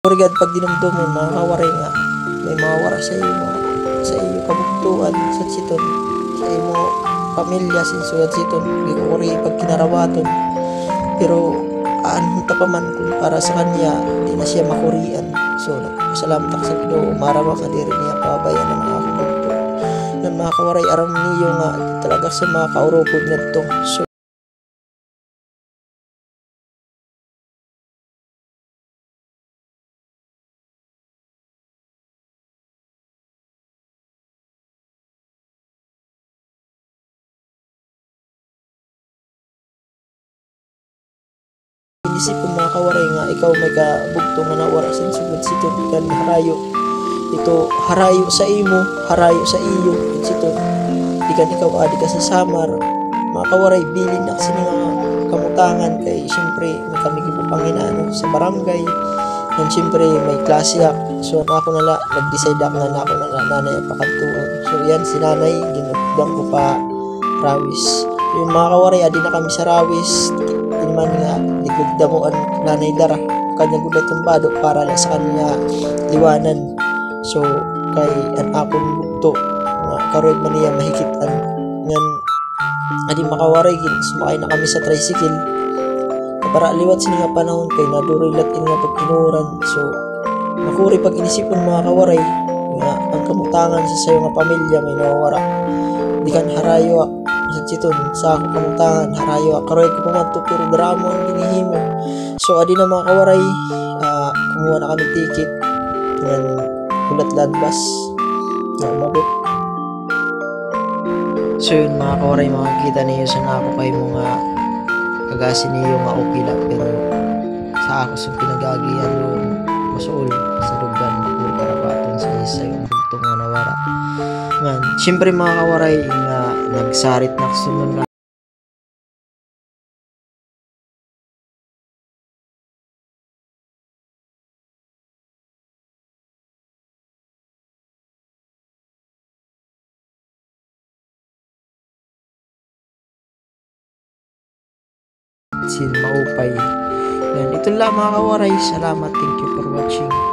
Kurigad pag dinumdum mo mga kawaray nga may mawara sa iyo kabuktuan sa siton sa imo pamilya sinsuad siton gikuri pag kinarawaton pero aanhon ta pa man kung para sa kanya di na siya makurian. So salamat ak sa Ginoo marama ka diri niya pabayan ng mga kabukto nan mga kawaray aram niyo nga talaga sa mga kaurokod ngadto. So inisip ko mga kawaray nga ikaw may kabugto nga nawara sa sugod siton kan harayo ito harayo sa imo harayo sa iyo siton di kan ikaw adi ka sa samar mga kawaray bilin na kasi nga kamutangan kay siyempre may kami gipapanginano sa barangay yan siyempre may klase ak so ako nala nag-decide ako na ako nala nanay pakantuon so yan si nanay ginugdang ko pa rawis yun mga kawaray adi na kami sa rawis man nga ligugda mo ang nanay dara kanya gulat yung bado para lang sa kanya liwanan so kay an akong bugto nga karoy man niya mahikitan ngan adi makawaray gin sumakay na kami sa tricycle para liwat sini nga panahon kay nadurilat ini nga pagkinuran so nakuri pag inisipon mga kawaray nga ang kamutangan sa sayo nga pamilya may nawawara di kan harayo sa siton sa ako kamutangan harayo karoy ko pumadto pero drama ang ginihimo so adi na mga kawaray kumuha na kami ticket ng kulat ladbas na mabot so yun mga kawaray makikita niyo sa ako kay mga kagasin niyo nga okay lang pero sa ako sa pinagagian doon masuol sa dugan puro karabaton sa isa yung bugtong nga nawara nga siyempre mga kawaray nga nagsarit na sunod na sin maupay yan ito lang mga kawaray salamat thank you for watching.